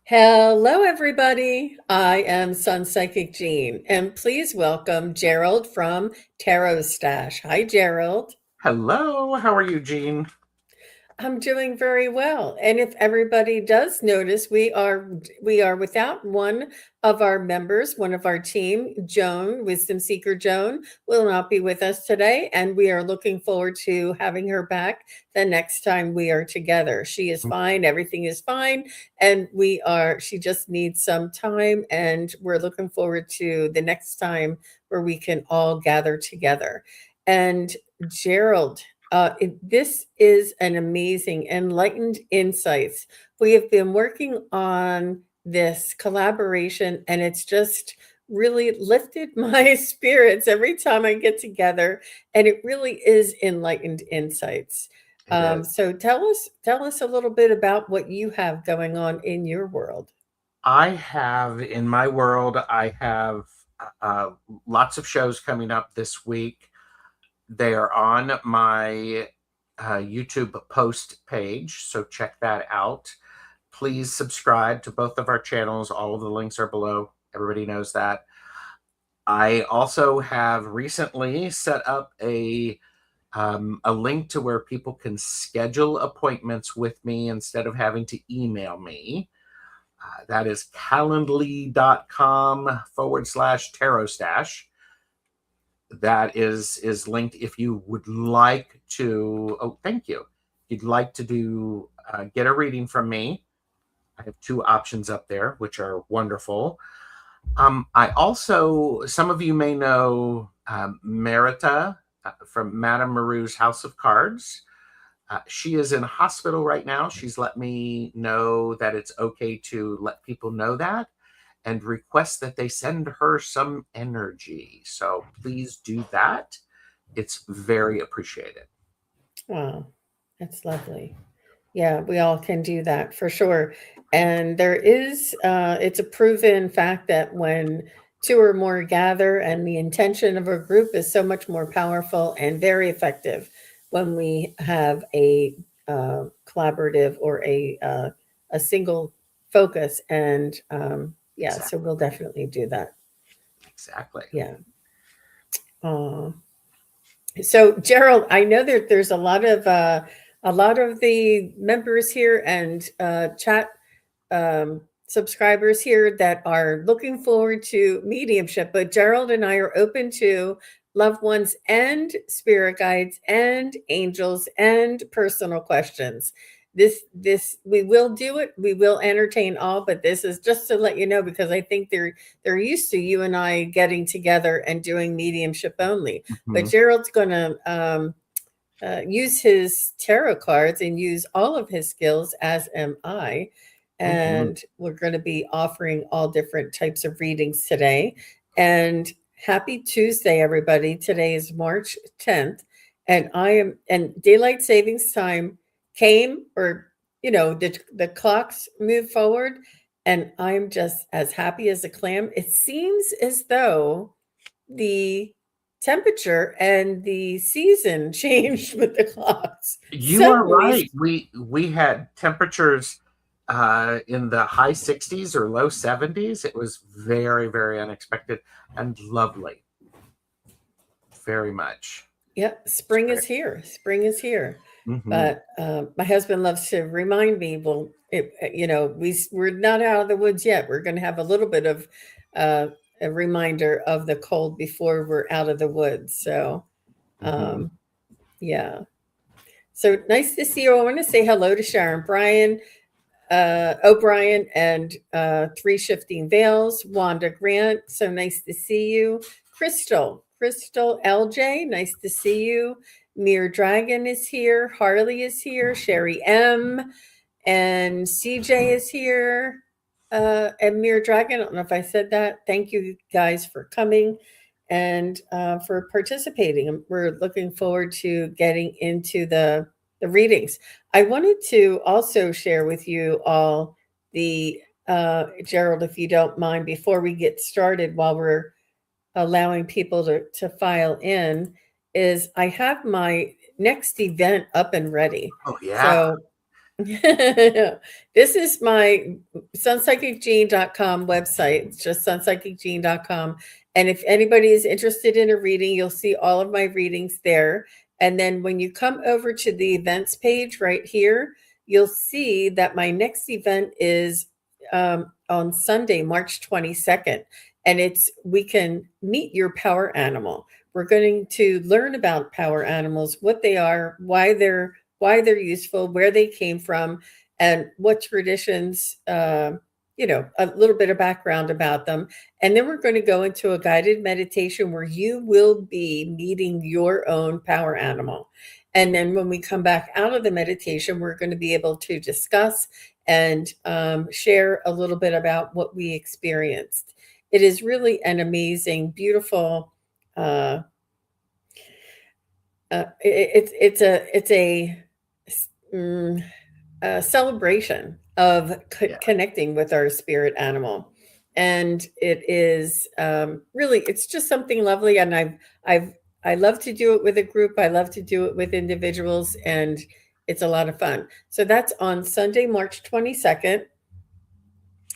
Hello, everybody. I am SunPsychic Jean, and please welcome Gerald from TarotStache. Hi, Gerald. Hello, how are you, Jean? I'm doing very well. And if everybody does notice, we are without one of our members, one of our team, Joan, Wisdom Seeker Joan, will not be with us today, and we are looking forward to having her back the next time we are together. She is fine, everything is fine, and she just needs some time, and we're looking forward to the next time where we can all gather together. And Gerald, this is an amazing Enlightened Insights. We have been working on this collaboration, and it's just really lifted my spirits every time I get together. And it really is Enlightened Insights. It is. So tell us a little bit about what you have going on in your world. I have in my world, I have uh, lots of shows coming up this week. They are on my YouTube post page, so check that out. Please subscribe to both of our channels. All of the links are below. Everybody knows that. I also have recently set up a link to where people can schedule appointments with me instead of having to email me. That is calendly.com/TarotStache. That is linked if you would like to. Oh, thank you. If you'd like to get a reading from me, I have two options up there, which are wonderful. I also, some of you may know Merita from Madame Maru's House of Cards. She is in a hospital right now. She's let me know that it's okay to let people know that and request that they send her some energy. So please do that. It's very appreciated. Wow, that's lovely. Yeah, we all can do that for sure. And it's a proven fact that when two or more gather, and the intention of a group is so much more powerful and very effective when we have a collaborative or a single focus. And yeah, so Exactly. we'll definitely do that. Exactly. Yeah. Uh, So, Gerald, I know that there's a lot of the members here and chat subscribers here that are looking forward to mediumship, but Gerald and I are open to loved ones and spirit guides and angels and personal questions. This we will do it. We will entertain all, but this is just to let you know because I think they're used to you and I getting together and doing mediumship only. But Mhm. Gerald's going to use his tarot cards and use all of his skills, as am I. Mhm. And we're going to be offering all different types of readings today. And happy Tuesday, everybody. Today is March 10th. And daylight savings time came, or, the clocks moved forward. And I'm just as happy as a clam. It seems as though the temperature and the season changed with the clouds. You are Suddenly, right. We had temperatures in the high 60s or low 70s. It was very, very unexpected and lovely. Very much. yep, spring is here. Spring is here. Mm-hmm. But my husband loves to remind me, well, we're not out of the woods yet. We're going to have a little bit of uh, a reminder of the cold before we're out of the woods. So, Mm-hmm. um, yeah. So nice to see you. I want to say hello to Sharon Bryan, O'Brien, and Three Shifting Veils, Wanda Grant. So nice to see you. Crystal LJ, nice to see you. Mere Dragon is here. Harley is here. Sherry M. And CJ is here. And Mere Dragon, I don't know if I said that. Thank you guys for coming and for participating. We're looking forward to getting into the readings. I wanted to also share with you all the Gerald, if you don't mind, before we get started, while we're allowing people to file in, is I have my next event up and ready. Oh yeah. So This is my SunPsychicJean.com website. It's just SunPsychicJean.com. And if anybody is interested in a reading, you'll see all of my readings there. And then when you come over to the events page right here, you'll see that my next event is on Sunday, March 22nd. And it's We Can Meet Your Power Animal. We're going to learn about power animals, what they are, why they're useful, where they came from, and what traditions, a little bit of background about them. And then we're going to go into a guided meditation where you will be meeting your own power animal. And then when we come back out of the meditation, we're going to be able to discuss and share a little bit about what we experienced. It is really an amazing, beautiful, it's a celebration of connecting with our spirit animal, and it is really, it's just something lovely. And I love to do it with a group. I love to do it with individuals, and it's a lot of fun. So that's on Sunday, March 22nd.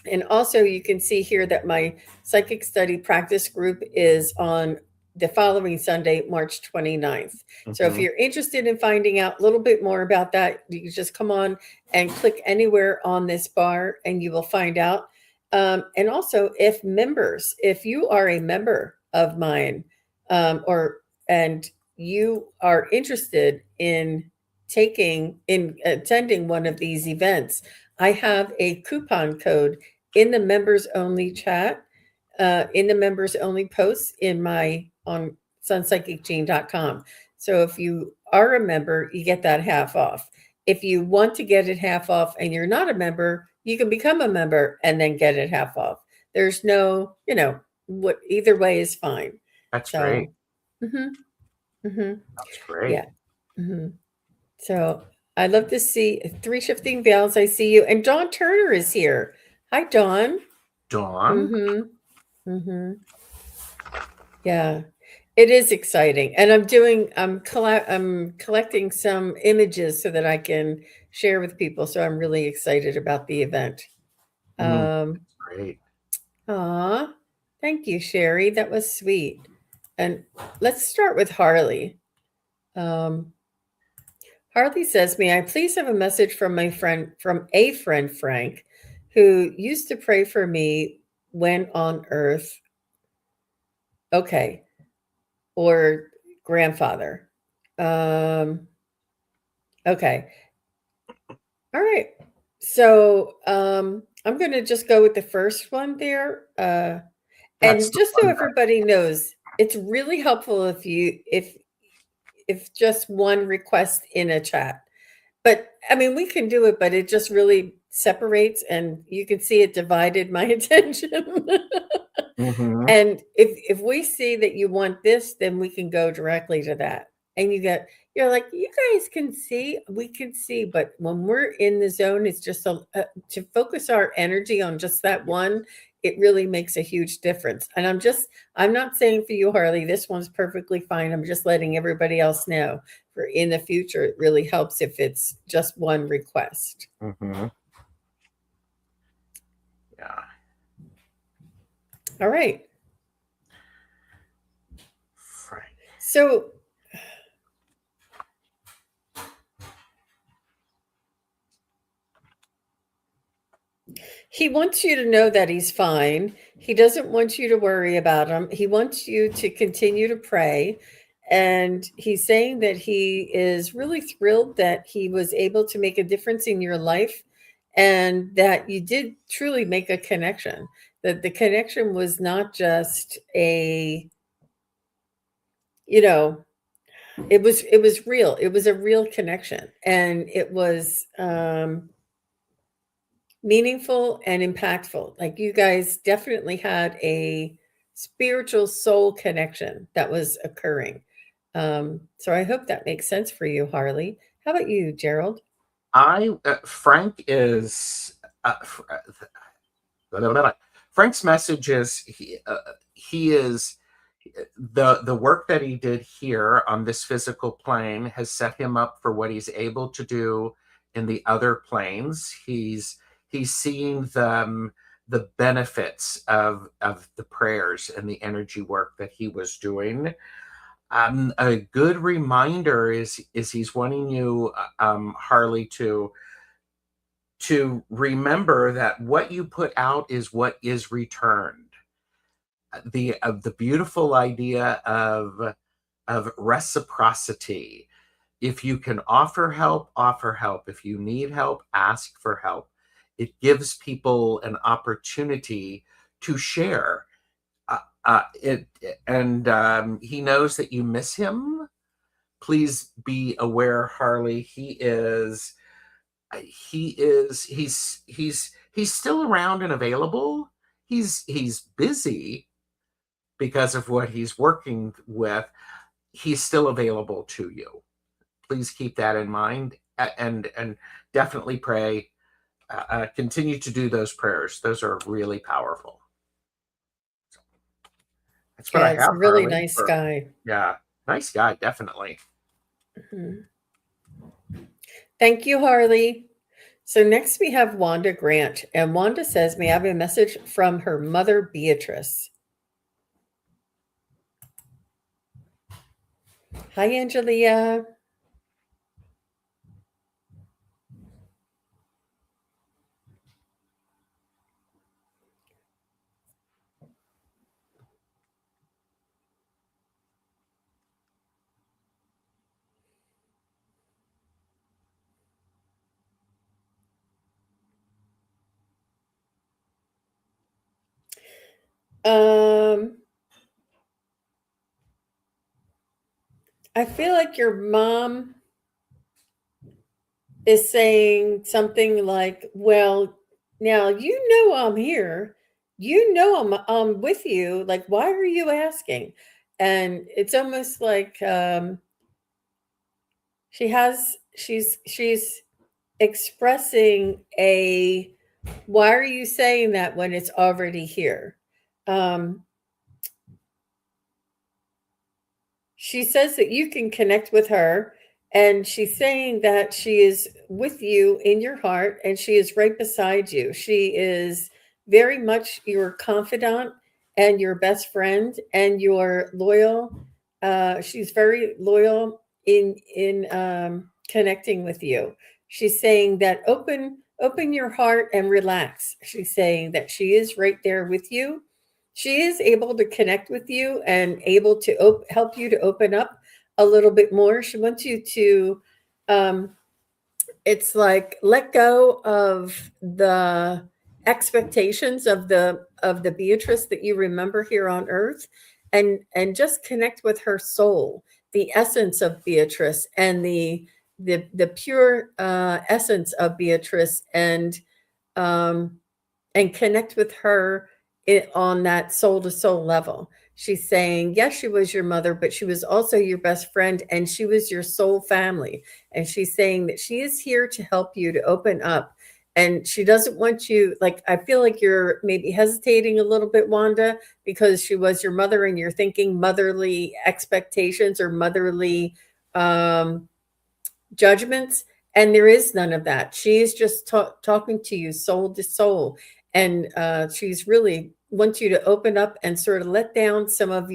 And also you can see here that my psychic study practice group is on the following Sunday, March 29th. So if you're interested in finding out a little bit more about that, you can just come on and click anywhere on this bar and you will find out. And also if you are a member of mine, and you are interested in attending one of these events, I have a coupon code in the members only chat, in the members only posts on SunPsychicJean.com. So if you are a member, you get that half off. If you want to get it half off and you're not a member, you can become a member and then get it half off. There's no, either way is fine. That's great. That's great. Yeah. So I love to see Three Shifting Veils. I see you. And Dawn Turner is here. Hi, Dawn. Dawn. Yeah, it is exciting. And I'm collecting some images so that I can share with people. So I'm really excited about the event. Great. Aw, thank you, Sherry. That was sweet. And let's start with Harley. Harley says, may I please have a message from a friend, Frank, who used to pray for me when on earth. Okay. Or grandfather. Okay. All right. So I'm going to just go with the first one there. And just so everybody knows, it's really helpful if just one request in a chat. But I mean, we can do it, but it just really separates, and you can see it divided my attention. And if we see that you want this, then we can go directly to that. And you're like, you guys can see, we can see, but when we're in the zone, it's just to focus our energy on just that one. It really makes a huge difference. And I'm not saying for you, Harley, this one's perfectly fine. I'm just letting everybody else know for in the future. It really helps if it's just one request. Yeah. All right. So he wants you to know that he's fine. He doesn't want you to worry about him. He wants you to continue to pray. And he's saying that he is really thrilled that he was able to make a difference in your life, and that you did truly make a connection, that the connection was not just it was real. It was a real connection, and it was meaningful and impactful. Like, you guys definitely had a spiritual soul connection that was occurring. So I hope that makes sense for you, Harley. How about you, Gerald? Frank is Frank's message is he is the work that he did here on this physical plane has set him up for what he's able to do the other planes. He's seeing the benefits of the prayers and the energy work that he was doing. A good reminder is he's wanting you, Harley, to remember that what you put out is what is returned. The beautiful idea of reciprocity. If you can offer help, offer help. If you need help, ask for help. It gives people an opportunity to share. He knows that you miss him. Please be aware, Harley. He's still around and available. He's busy because of what he's working with. He's still available to you. Please keep that in mind, and definitely pray. Continue to do those prayers. Those are really powerful. So that's what I it's have. a really Harley, nice guy. Yeah, nice guy, definitely. Thank you, Harley. So next we have Wanda Grant, and Wanda says, may I have a message from her mother, Beatrice? Hi, Angelia. I feel like your mom is saying something like, well, now you know I'm here. You know I'm with you. Like, why are you asking? And it's almost like she's expressing a, why are you saying that when it's already here? She says that you can connect with her, and she's saying that she is with you in your heart and she is right beside you. She is very much your confidant and your best friend and your loyal. She's very loyal in connecting with you. She's saying that open your heart and relax. She's saying that she is right there with you. She is able to connect with you and able to help you to open up a little bit more. She wants you to, it's like, let go of the expectations of the Beatrice that you remember here on Earth, and just connect with her soul, the essence of Beatrice, and the pure essence of Beatrice, and connect with her on that soul to soul level. She's saying, yes, she was your mother, but she was also your best friend, and she was your soul family. And she's saying that she is here to help you to open up. And she doesn't want you, like, I feel like you're maybe hesitating a little bit, Wanda, because she was your mother and you're thinking motherly expectations or motherly judgments. And there is none of that. She is just talking to you soul to soul. And she's really wants you to open up and sort of let down some of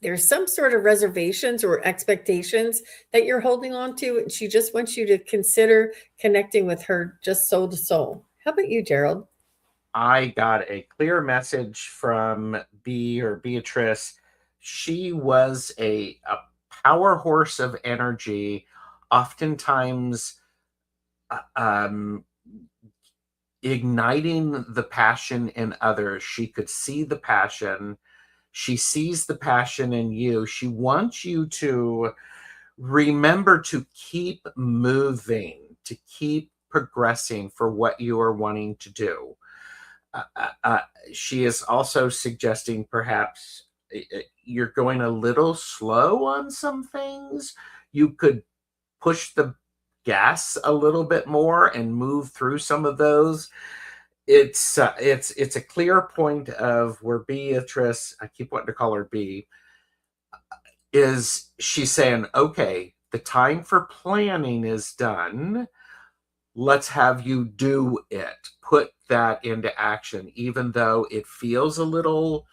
there's some sort of reservations or expectations that you're holding on to. And she just wants you to consider connecting with her just soul to soul. How about you, Gerald? I got a clear message from Beatrice. She was a power horse of energy, oftentimes igniting the passion in others. She could see the passion. She sees the passion in you. She wants you to remember to keep moving, to keep progressing for what you are wanting to do. She is also suggesting perhaps you're going a little slow on some things. You could push the gas a little bit more and move through some of those. It's a clear point of where Beatrice, I keep wanting to call her B, is she's saying, okay, the time for planning is done. Let's have you do it. Put that into action, even though it feels a little,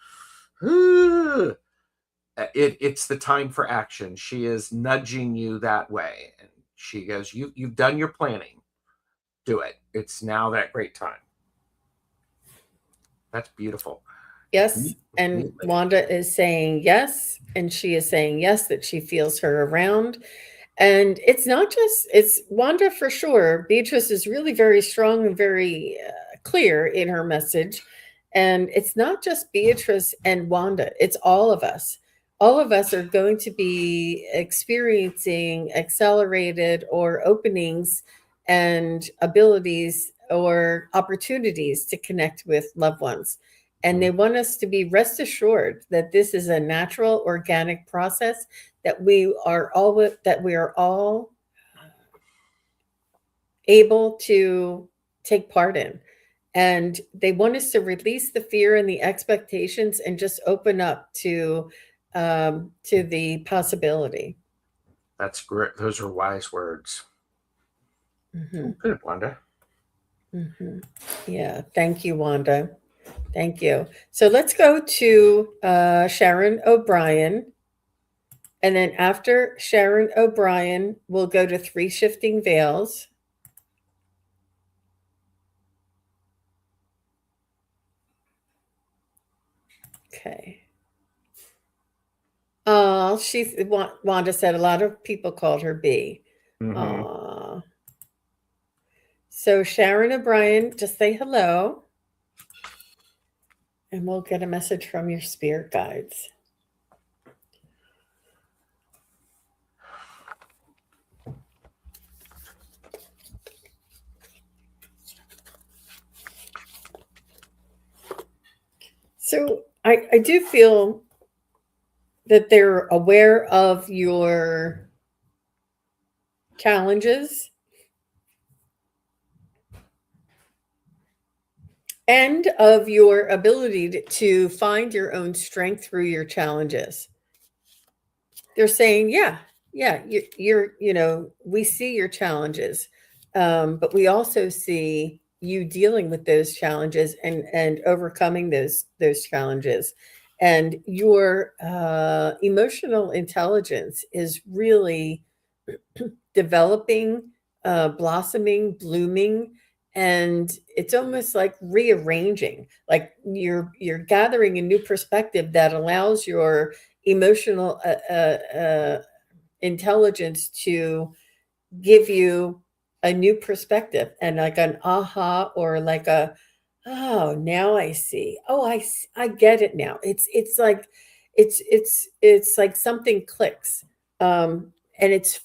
it's the time for action. She is nudging you that way. And she goes, you've done your planning. Do it. It's now that great time. That's beautiful. Yes. And Wanda is saying yes. And she is saying yes, that she feels her around. And it's not just, it's Wanda for sure. Beatrice is really very strong and very clear in her message. And it's not just Beatrice and Wanda, it's all of us. All of us are going to be experiencing accelerated or openings and abilities or opportunities to connect with loved ones. And they want us to be rest assured that this is a natural, organic process that we are all able to take part in. And they want us to release the fear and the expectations and just open up to the possibility. That's great. Those are wise words. Mm-hmm. Good, Wanda. Mm-hmm. Yeah. Thank you, Wanda. Thank you. So let's go to Sharon O'Brien. And then after Sharon O'Brien, we'll go to 3 Shifting Veils. Okay. Wanda said a lot of people called her B. Mm-hmm. So Sharon O'Brien, just say hello. And we'll get a message from your spirit guides. So I do feel that they're aware of your challenges and of your ability to find your own strength through your challenges. They're saying, yeah, we see your challenges, but we also see you dealing with those challenges and overcoming those challenges. And your emotional intelligence is really developing, blossoming, blooming, and it's almost like rearranging. Like you're gathering a new perspective that allows your emotional intelligence to give you a new perspective and like an aha or like a, oh, now I see. Oh, I get it now. It's like it's like something clicks. And it's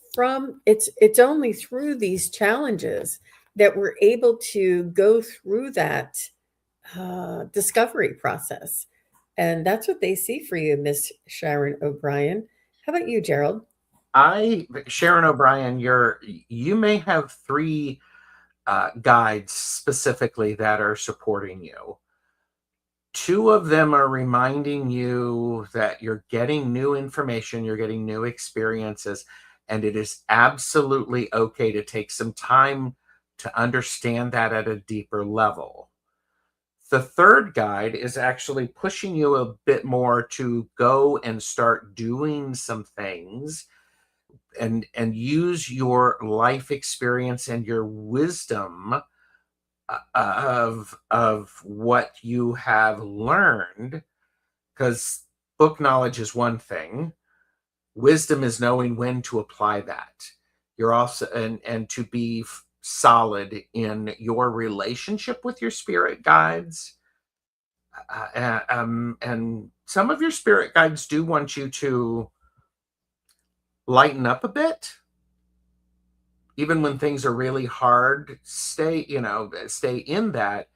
only through these challenges that we're able to go through that discovery process. And that's what they see for you, Miss Sharon O'Brien. How about you, Gerald? Sharon O'Brien, you may have 3 guides specifically that are supporting you. 2 of them are reminding you that you're getting new information, you're getting new experiences, and it is absolutely okay to take some time to understand that at a deeper level. The 3rd guide is actually pushing you a bit more to go and start doing some things and use your life experience and your wisdom of what you have learned, because book knowledge is one thing, wisdom is knowing when to apply that. You're also and to be solid in your relationship with your spirit guides, and some of your spirit guides do want you to lighten up a bit. Even when things are really hard, stay in that,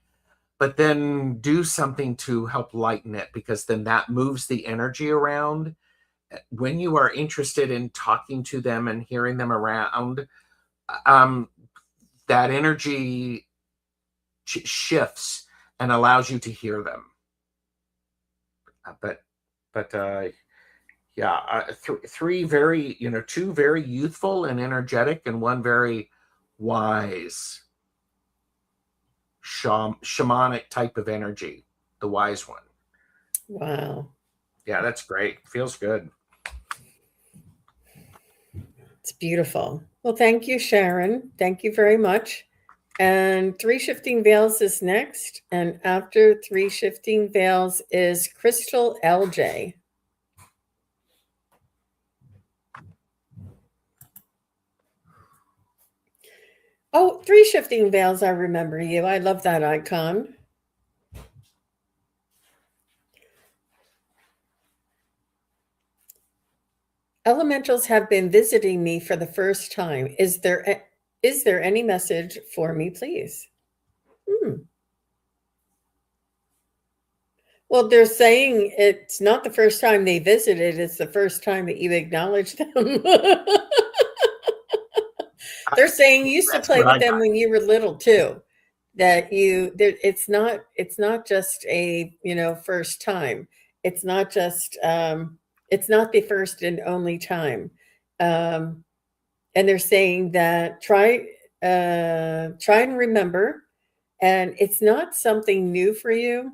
but then do something to help lighten it, because then that moves the energy around. When you are interested in talking to them and hearing them around, that energy shifts and allows you to hear them. But Yeah, three very, two very youthful and energetic, and one very wise, shamanic type of energy, the wise one. Wow. Yeah, that's great. Feels good. It's beautiful. Well, thank you, Sharon. Thank you very much. And Three Shifting Veils is next. And after Three Shifting Veils is Crystal LJ. Oh, Three Shifting Veils, I remember you. I love that icon. Elementals have been visiting me for the first time. Is there any message for me, please? Well, they're saying it's not the first time they visited, it's the first time that you acknowledge them. They're saying you used to That's play what with I them got. when you were little too. It's not just a, first time. It's not just it's not the first and only time. Um, and they're saying that try and remember, and it's not something new for you.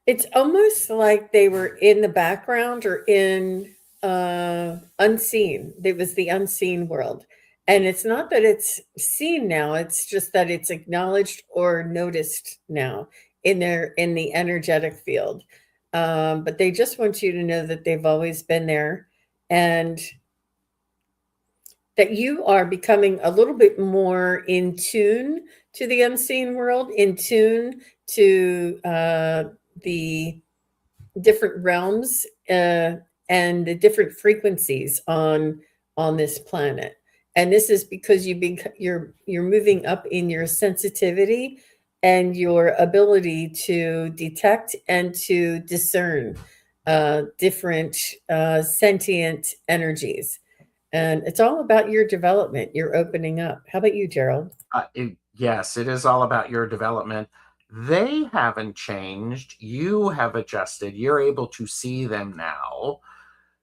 It's almost like they were in the background or in unseen. It was the unseen world. And it's not that it's seen now, it's just that it's acknowledged or noticed now in the energetic field. But they just want you to know that they've always been there, and that you are becoming a little bit more in tune to the unseen world, in tune to the different realms and the different frequencies on this planet. And this is because you're moving up in your sensitivity and your ability to detect and to discern different sentient energies. And it's all about your development. You're opening up. How about you, Gerald? Yes, it is all about your development. They haven't changed. You have adjusted. You're able to see them now.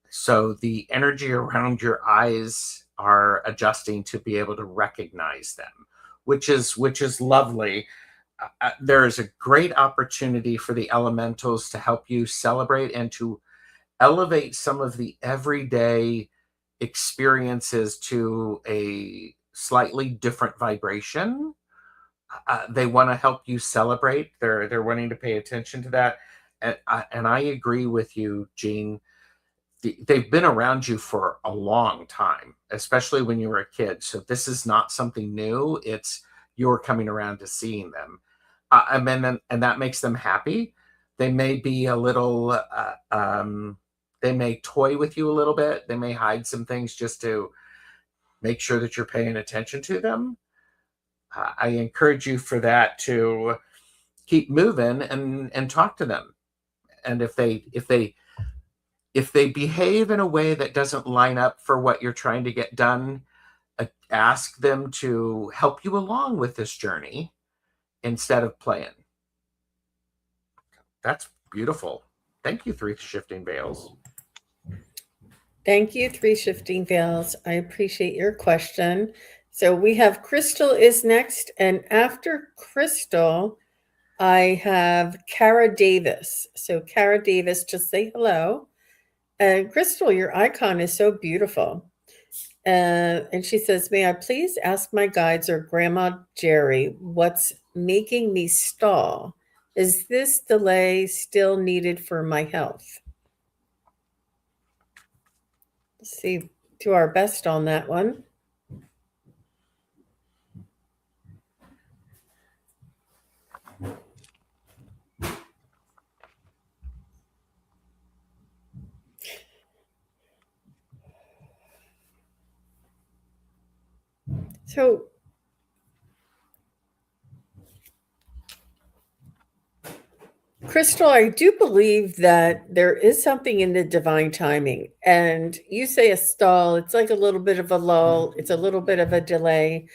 So the energy around your eyes are adjusting to be able to recognize them, which is lovely. There is a great opportunity for the elementals to help you celebrate and to elevate some of the everyday experiences to a slightly different vibration. They want to help you celebrate. They're wanting to pay attention to that, and I agree with you, Jean. They've been around you for a long time, especially when you were a kid. So this is not something new. It's you're coming around to seeing them, and that makes them happy. They may be a little. They may toy with you a little bit. They may hide some things just to make sure that you're paying attention to them. I encourage you for that to keep moving and talk to them. And if they behave in a way that doesn't line up for what you're trying to get done, ask them to help you along with this journey instead of playing. That's beautiful. Thank you, Three Shifting Veils. Thank you, Three Shifting Veils. I appreciate your question. So we have Crystal is next, and after Crystal, I have Kara Davis. So Kara Davis, just say hello. And Crystal, your icon is so beautiful. And she says, may I please ask my guides or Grandma Jerry what's making me stall? Is this delay still needed for my health? Let's see, do our best on that one. So, Crystal, I do believe that there is something in the divine timing. And you say a stall, it's like a little bit of a lull, it's a little bit of a delay.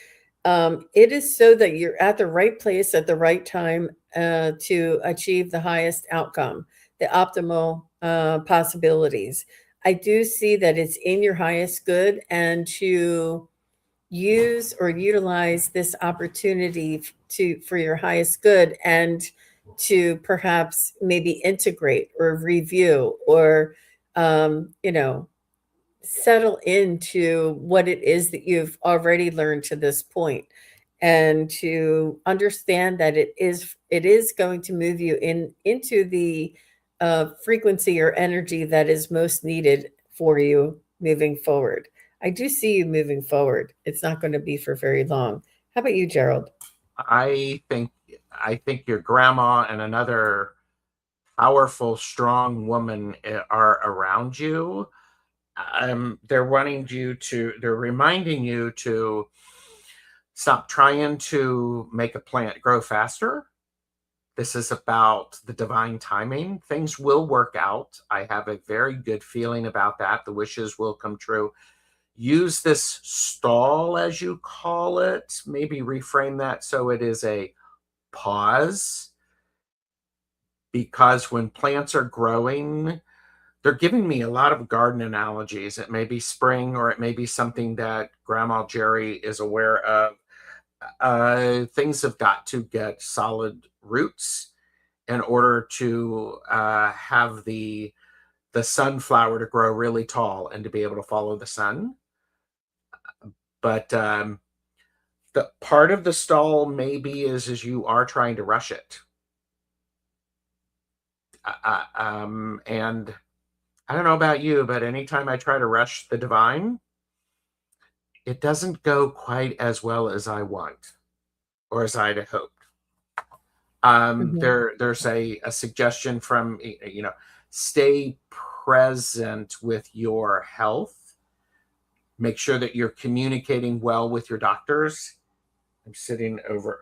It is so that you're at the right place at the right time to achieve the highest outcome, the optimal possibilities. I do see that it's in your highest good, and to use or utilize this opportunity for your highest good, and to perhaps maybe integrate or review or you know, settle into what it is that you've already learned to this point, and to understand that it is going to move you into the frequency or energy that is most needed for you moving forward. I do see you moving forward. It's not going to be for very long. How about you, Gerald? I think your grandma and another powerful, strong woman are around you. They're reminding you to stop trying to make a plant grow faster. This is about the divine timing. Things will work out. I have a very good feeling about that. The wishes will come true. Use this stall, as you call it. Maybe reframe that so it is a pause. Because when plants are growing, they're giving me a lot of garden analogies. It may be spring, or it may be something that Grandma Jerry is aware of. Things have got to get solid roots in order to have the sunflower to grow really tall and to be able to follow the sun. But the part of the stall maybe is you are trying to rush it. And I don't know about you, but anytime I try to rush the divine, it doesn't go quite as well as I want or as I'd hoped. Mhm. There's a suggestion from, stay present with your health. Make sure that you're communicating well with your doctors. I'm sitting over,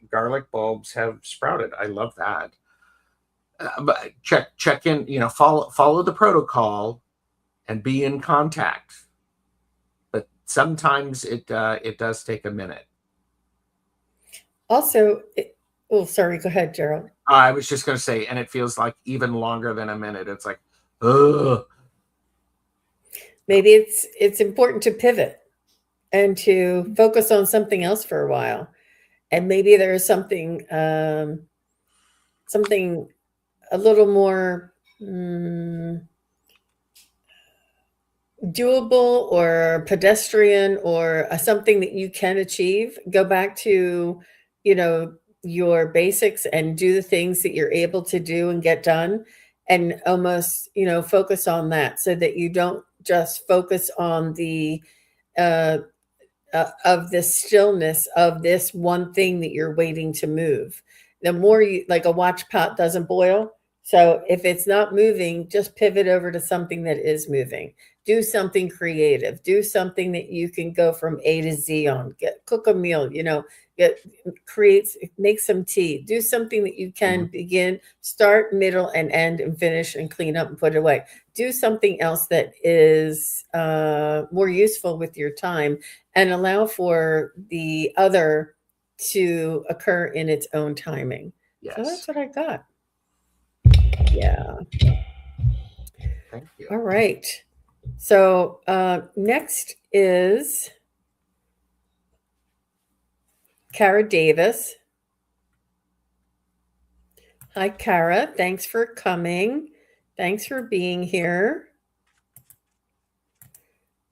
garlic bulbs have sprouted. I love that. But check in, follow the protocol and be in contact. But sometimes it does take a minute. Also, oh, sorry, go ahead, Gerald. I was just going to say, and it feels like even longer than a minute. It's like, ugh. Maybe it's important to pivot and to focus on something else for a while, and maybe there's something something a little more doable or pedestrian, or something that you can achieve. Go back to, your basics and do the things that you're able to do and get done, and almost, focus on that, so that you don't just focus on the uh, of the stillness of this one thing that you're waiting to move. The more you, like a watch pot doesn't boil. So if it's not moving, just pivot over to something that is moving. Do something creative. Do something that you can go from A to Z on. Cook a meal, make some tea. Do something that you can begin, start, middle, and end, and finish, and clean up and put it away. Do something else that is more useful with your time, and allow for the other to occur in its own timing. Yes. So that's what I got. Yeah. Thank you. All right. So next is Kara Davis. Hi, Kara. Thanks for coming. Thanks for being here.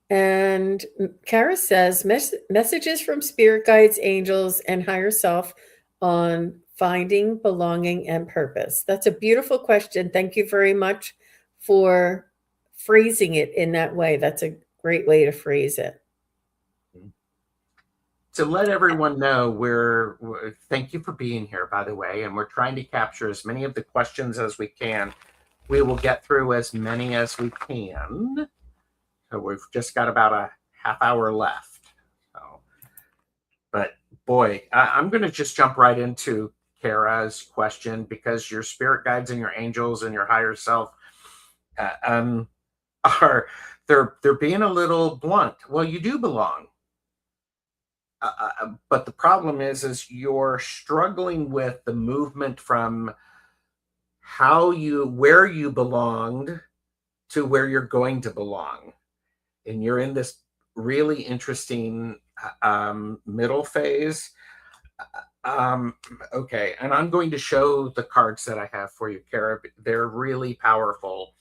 And Kara says, messages from spirit guides, angels, and higher self on finding belonging and purpose. That's a beautiful question. Thank you very much for phrasing it in that way. That's a great way to phrase it. To let everyone know, thank you for being here, by the way, and we're trying to capture as many of the questions as we can. We will get through as many as we can. So we've just got about a half hour left. But boy, I'm going to just jump right into Kara's question, because your spirit guides and your angels and your higher self are they're being a little blunt. Well, you do belong. but the problem is you're struggling with the movement from where you belonged to where you're going to belong. And you're in this really interesting middle phase. Okay, and I'm going to show the cards that I have for you, Kara. They're really powerful.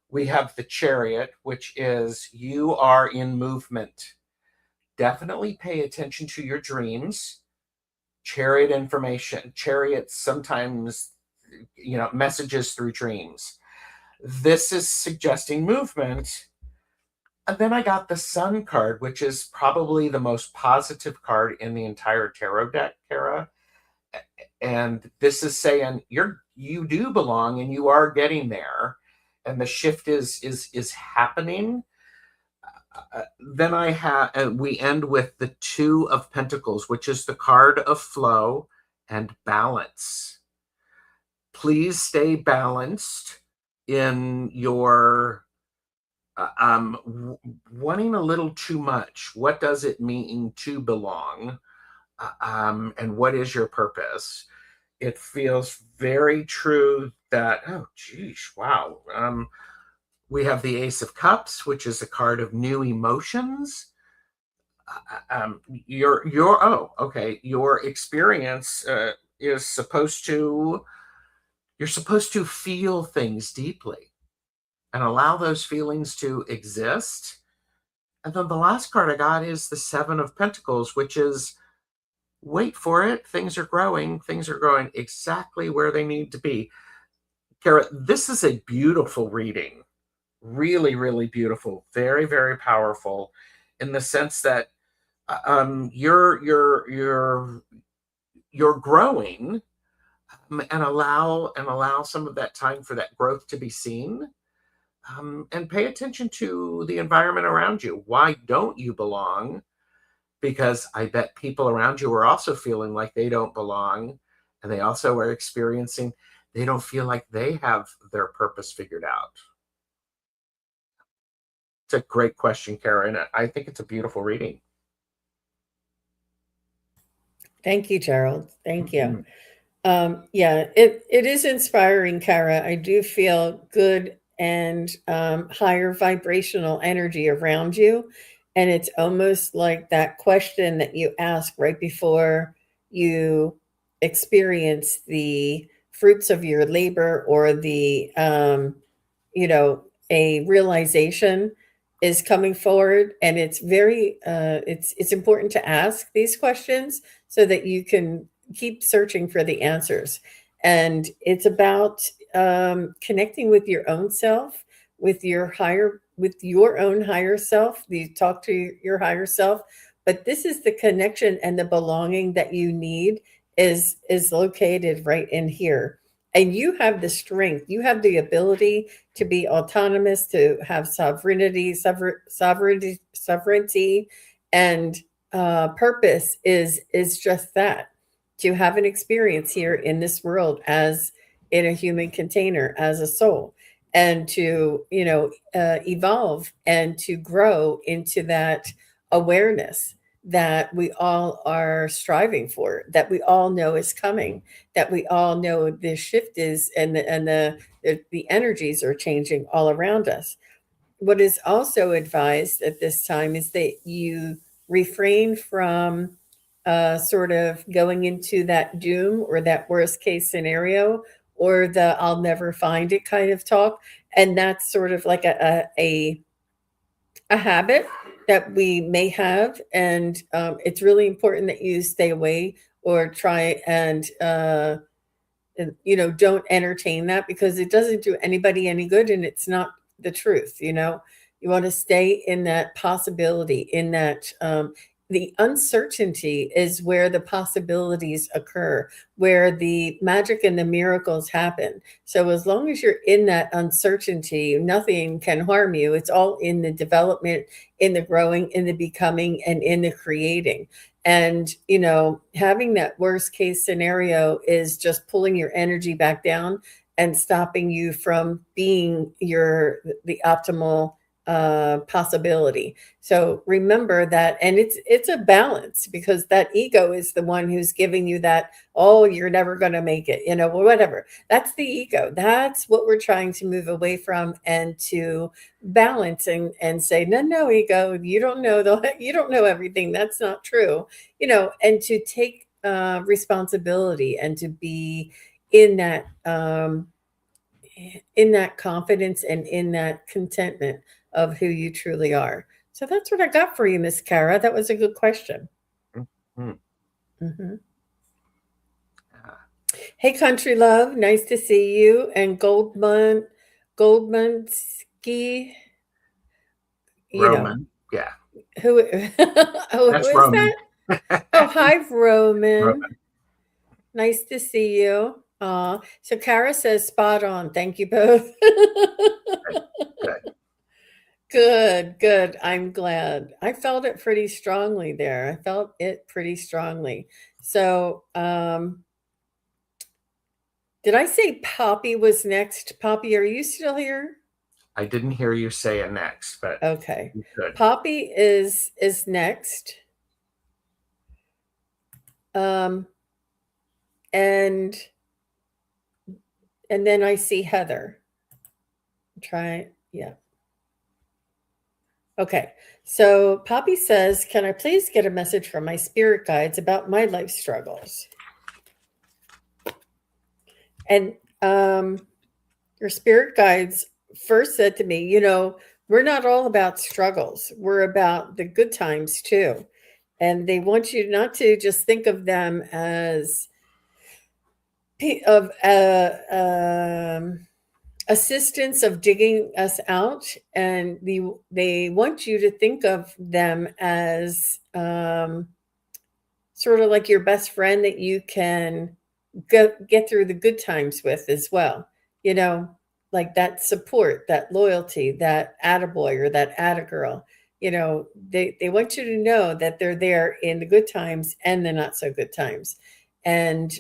We have the Chariot, which is you are in movement. Definitely pay attention to your dreams. Chariot information. Chariot sometimes, messages through dreams. This is suggesting movement. And then I got the Sun card, which is probably the most positive card in the entire tarot deck, Kara. And this is saying you do belong and you are getting there, and the shift is happening. Then we end with the Two of Pentacles, which is the card of flow and balance. Please stay balanced in your wanting a little too much. What does it mean to belong? And what is your purpose? It feels very true that, oh, geez, wow. We have the Ace of Cups, which is a card of new emotions. Your experience is you're supposed to feel things deeply and allow those feelings to exist. And then the last card I got is the Seven of Pentacles, which is, wait for it, things are growing exactly where they need to be. Kara, this is a beautiful reading. Really, really beautiful. Very, very powerful in the sense that you're growing, and allow some of that time for that growth to be seen. And pay attention to the environment around you. Why don't you belong? Because I bet people around you are also feeling like they don't belong, and they also are experiencing they don't feel like they have their purpose figured out. It's a great question, Kara, and I think it's a beautiful reading. Thank you, Gerald. Thank you. Yeah, it is inspiring, Kara. I do feel good and higher vibrational energy around you. And it's almost like that question that you ask right before you experience the fruits of your labor, or a realization is coming forward. And it's very, it's important to ask these questions so that you can keep searching for the answers. And it's about connecting with your own self, with your own higher self. You talk to your higher self, but this is the connection and the belonging that you need is located right in here. And you have the strength, you have the ability to be autonomous, to have sovereignty, and purpose is just that, to have an experience here in this world as in a human container, as a soul, and to evolve and to grow into that awareness that we all are striving for, that we all know is coming, that we all know the shift is, and the energies are changing all around us. What is also advised at this time is that you refrain from sort of going into that doom or that worst case scenario, or the I'll never find it kind of talk. And that's sort of like a habit that we may have. And it's really important that you stay away or try and don't entertain that, because it doesn't do anybody any good, and it's not the truth. You want to stay in that possibility, in that the uncertainty is where the possibilities occur, where the magic and the miracles happen. So as long as you're in that uncertainty, nothing can harm you. It's all in the development, in the growing, in the becoming, and in the creating. And having that worst case scenario is just pulling your energy back down and stopping you from being the optimal possibility. So remember that, and it's a balance, because that ego is the one who's giving you that, oh, you're never going to make it, whatever. That's the ego. That's what we're trying to move away from, and to balance and say, no, no, ego, you don't know you don't know everything. That's not true. And to take responsibility, and to be in that confidence, and in that contentment of who you truly are. So that's what I got for you, Miss Kara. That was a good question. Mm-hmm. Mm-hmm. Hey, country love, nice to see you. And Goldmansky, Roman. Yeah. who who That's is Roman. that? Oh, hi, Roman. Roman. Nice to see you. So Kara says spot on. Thank you both. Good. Good, good. I'm glad. I felt it pretty strongly there. I felt it pretty strongly. So, did I say Poppy was next? Poppy, are you still here? I didn't hear you say it next, but Okay. you could. Poppy is next. Um, and then I see Heather. Try, yeah. Okay. So Poppy says, "Can I please get a message from my spirit guides about my life struggles?" And your spirit guides first said to me, we're not all about struggles. We're about the good times too. And they want you not to just think of them as of assistance of digging us out, and they want you to think of them as sort of like your best friend that you can get through the good times with as well. Like that support, that loyalty, that attaboy or that attagirl. They want you to know that they're there in the good times and the not so good times. And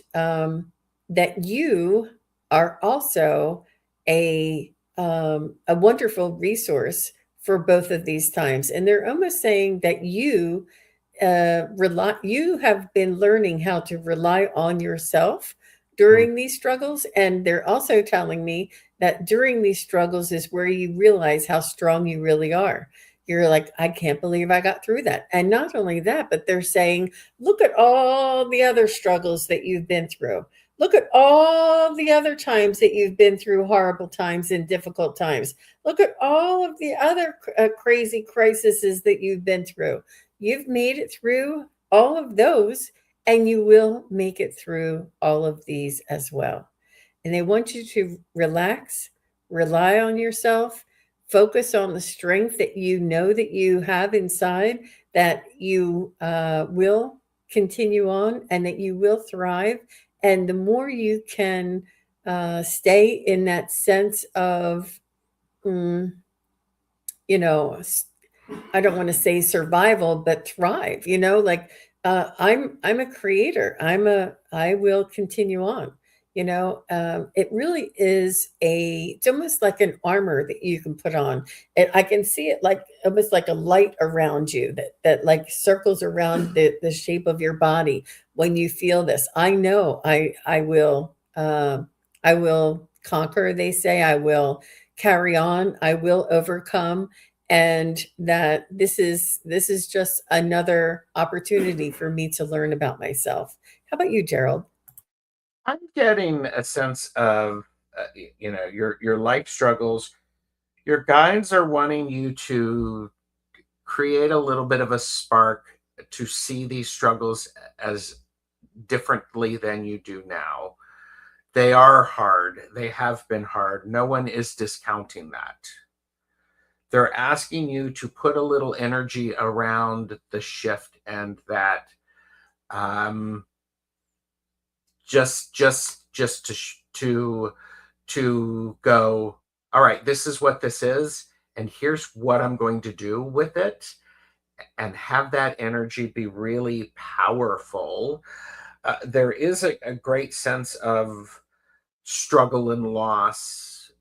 that you are also a wonderful resource for both of these times. And they're almost saying that you have been learning how to rely on yourself Mm. during these struggles. And they're also telling me that during these struggles is where you realize how strong you really are. You're like, I can't believe I got through that. And not only that, but they're saying, look at all the other struggles that you've been through. Look at all the other times that you've been through horrible times and difficult times. Look at all of the other crazy crises that you've been through. You've made it through all of those, and you will make it through all of these as well. And they want you to relax, rely on yourself, focus on the strength that you know that you have inside, that you will continue on, and that you will thrive. And the more you can stay in that sense of, mm, you know, I don't want to say survival, but thrive, like I'm a creator. I will continue on. It really is it's almost like an armor that you can put on. And I can see it like almost like a light around you that like circles around the shape of your body when you feel this. I know I will conquer, they say. I will carry on. I will overcome, and that this is just another opportunity for me to learn about myself. How about you, Gerald? I'm getting a sense of, your life struggles. Your guides are wanting you to create a little bit of a spark to see these struggles as differently than you do now. They are hard. They have been hard. No one is discounting that. They're asking you to put a little energy around the shift, and that just to go, all right, this is what this is, and here's what I'm going to do with it, and have that energy be really powerful. There is a great sense of struggle and loss,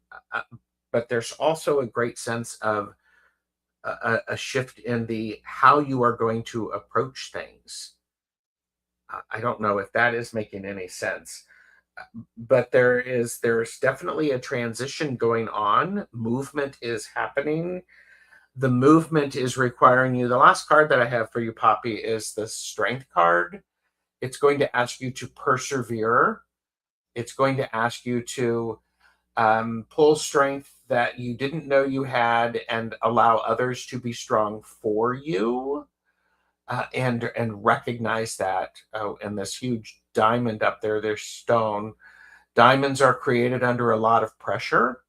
but there's also a great sense of a shift in the how you are going to approach things. I don't know if that is making any sense, but there's definitely a transition going on. Movement is happening. The movement is requiring you. The last card that I have for you, Poppy, is the Strength card. It's going to ask you to persevere. It's going to ask you to pull strength that you didn't know you had and allow others to be strong for you, and recognize that. Oh, and this huge diamond up there, there's stone. Diamonds are created under a lot of pressure.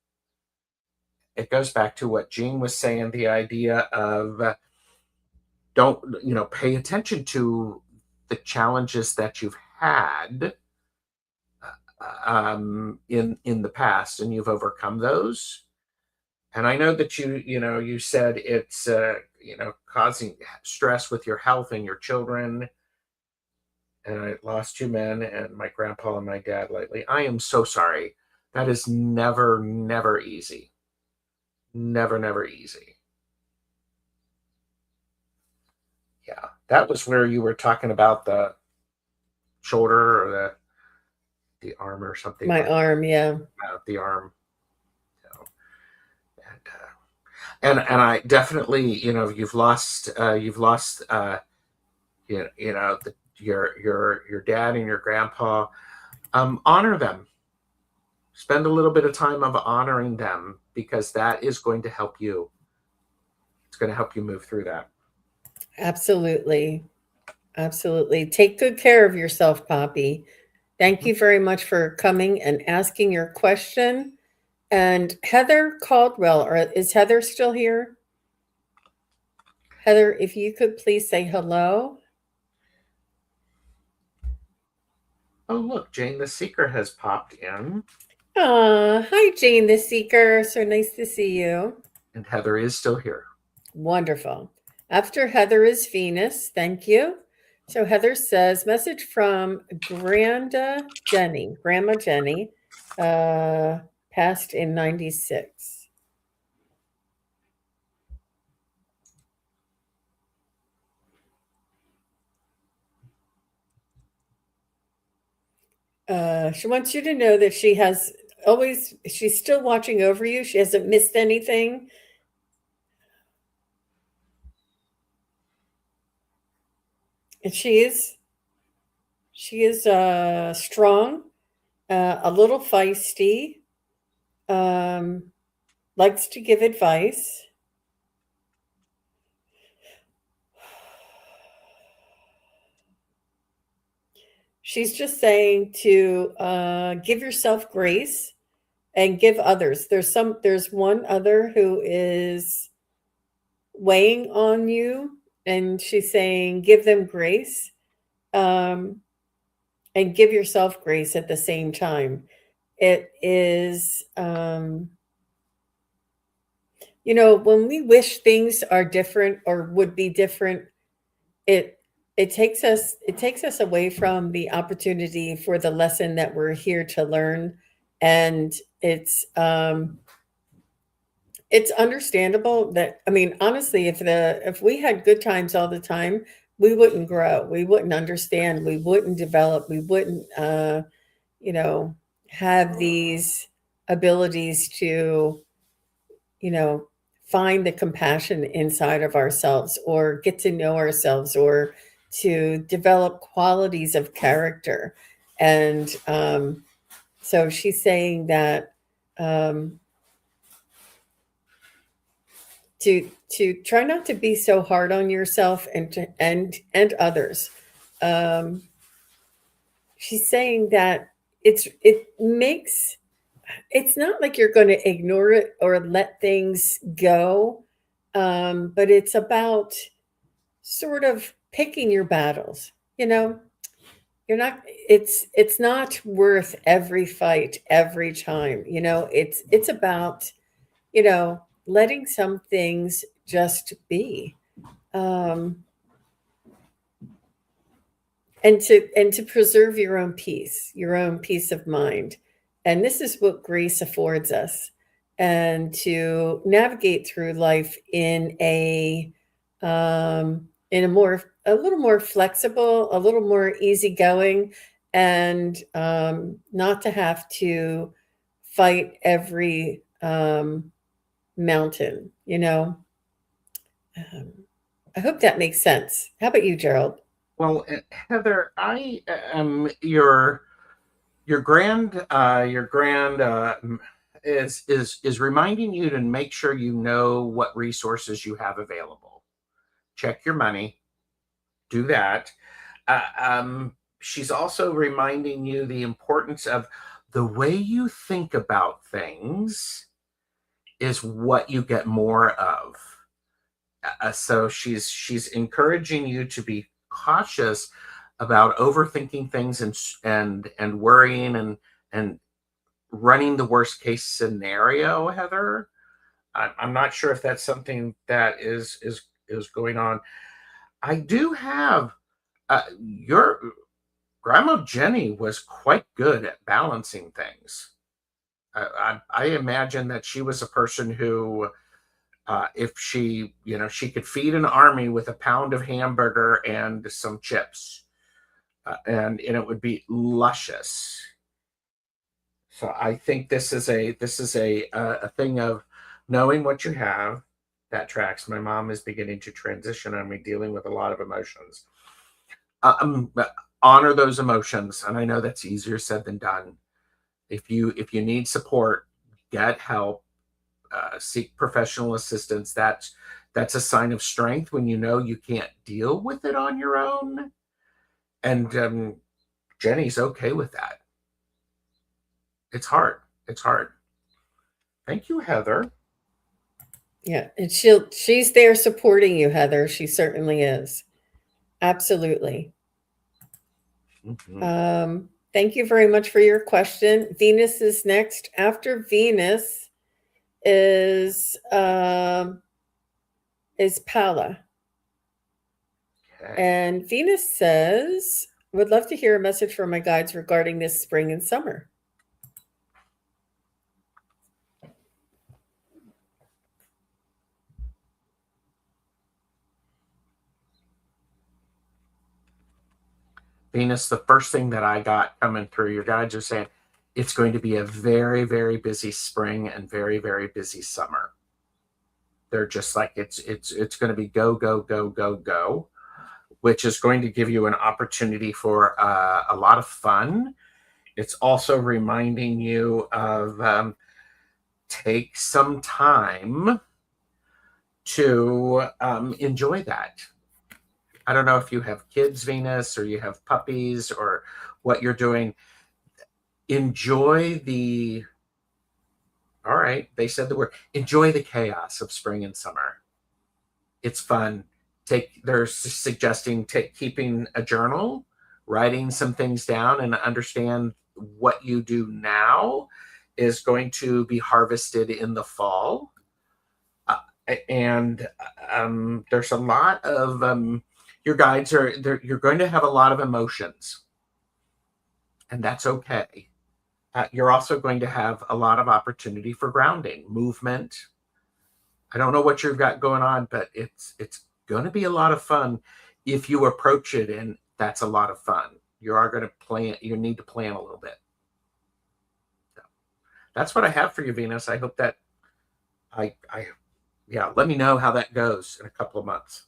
It goes back to what Jean was saying, the idea of don't, pay attention to the challenges that you've had in the past, and you've overcome those. And I know that you said it's causing stress with your health and your children. And I lost 2 men and my grandpa and my dad lately. I am so sorry. That is never easy. Never easy. Yeah, that was where you were talking about the shoulder or the arm or something. My arm, yeah. The arm. And I definitely, you've lost your dad and your grandpa. Honor them. Spend a little bit of time of honoring them, because that is going to help you. It's going to help you move through that. Absolutely. Take good care of yourself, Poppy. Thank you very much for coming and asking your question. And Heather Caldwell, or is Heather still here? Heather, if you could please say hello. Oh, look, Jane the Seeker has popped in. Hi, Jane the Seeker. So nice to see you. And Heather is still here. Wonderful. After Heather is Venus. Thank you. So Heather says, message from Grandma Jenny, passed in 96. She wants you to know that she's still watching over you. She hasn't missed anything. And she is strong, a little feisty, likes to give advice. She's just saying to give yourself grace and give others. There's one other who is weighing on you, and she's saying give them grace, and give yourself grace at the same time. It is, when we wish things are different or would be different, it takes us away from the opportunity for the lesson that we're here to learn. And it's understandable that, honestly, if we had good times all the time, we wouldn't grow, we wouldn't understand, we wouldn't develop, we wouldn't have these abilities to find the compassion inside of ourselves, or get to know ourselves, or to develop qualities of character. And so she's saying that to try not to be so hard on yourself and others. She's saying that it's not like you're going to ignore it or let things go, but it's about sort of picking your battles. You're not. It's not worth every fight every time. It's about letting some things just be, and to preserve your own peace of mind. And this is what grace affords us. and to navigate through life in a little more flexible, a little more easygoing, and not to have to fight every mountain. I hope that makes sense. How about you, Gerald? Well, Heather, I am your grand is reminding you to make sure you know what resources you have available. Check your money. Do that. She's also reminding you the importance of the way you think about things is what you get more of. So she's encouraging you to be cautious about overthinking things and worrying and running the worst case scenario, Heather. I'm not sure if that's something that is going on. I do have your Grandma Jenny was quite good at balancing things. I imagine that she was a person who, if she could feed an army with a pound of hamburger and some chips, and it would be luscious. So I think this is a thing of knowing what you have. That tracks. My mom is beginning to transition on me, dealing with a lot of emotions. Honor those emotions, and I know that's easier said than done. If you need support, get help. Seek professional assistance. That's a sign of strength when you know you can't deal with it on your own. And Jenny's okay with that. It's hard. It's hard. Thank you, Heather. Yeah, and she's there supporting you, Heather. She certainly is. Absolutely. Thank you very much for your question. Venus is next. After Venus is Paula. Okay. And Venus says, would love to hear a message from my guides regarding this spring and summer. Venus, the first thing that I got coming through, your guides are saying it's going to be a very, very busy spring and very, very busy summer. They're just like it's going to be go, go, go, go, go, which is going to give you an opportunity for a lot of fun. It's also reminding you of take some time to enjoy that. I don't know if you have kids, Venus, or you have puppies, or what you're doing. Enjoy all right, they said the word, enjoy the chaos of spring and summer. It's fun. They're suggesting keeping a journal, writing some things down, and understand what you do now is going to be harvested in the fall. And there's a lot of your guides you're going to have a lot of emotions, and that's okay. You're also going to have a lot of opportunity for grounding, movement. I don't know what you've got going on, but it's going to be a lot of fun if you approach it, and that's a lot of fun. You are going to plan. You need to plan a little bit. So that's what I have for you, Venus. I hope that let me know how that goes in a couple of months.